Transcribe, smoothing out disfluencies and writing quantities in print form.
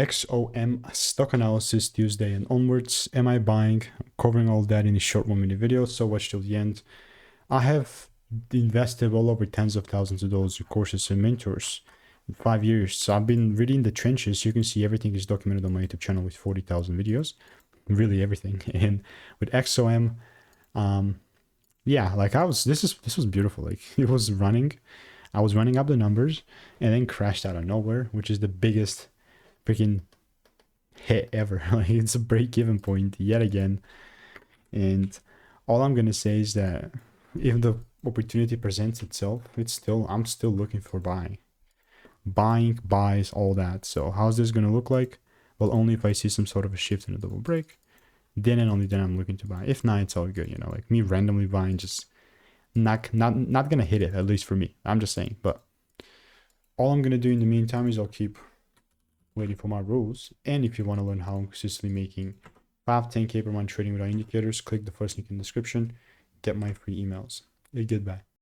XOM stock analysis Tuesday and onwards. Am I buying? Covering all that in a short 1-minute video, so watch till the end. I have invested well over tens of thousands of dollars in courses and mentors in 5 years. So I've been really in the trenches. You can see everything is documented on my YouTube channel with 40,000 videos, really everything. And with XOM, yeah, like this was beautiful. Like it was running, I was running up the numbers and then crashed out of nowhere, which is the biggest freaking hit ever. Like it's a break-even point yet again. And all I'm gonna say is that if the opportunity presents itself, I'm still looking for buying, buys, all that. So how's this gonna look like? Well, only if I see some sort of a shift in a double break, then and only then I'm looking to buy. If not, it's all good. You know, like me randomly buying, just not gonna hit it, at least for me. I'm just saying. But all I'm gonna do in the meantime is I'll keep waiting for my rules. And if you want to learn how I'm consistently making 5-10K per month trading without indicators, click the first link in the description. Get my free emails. Goodbye.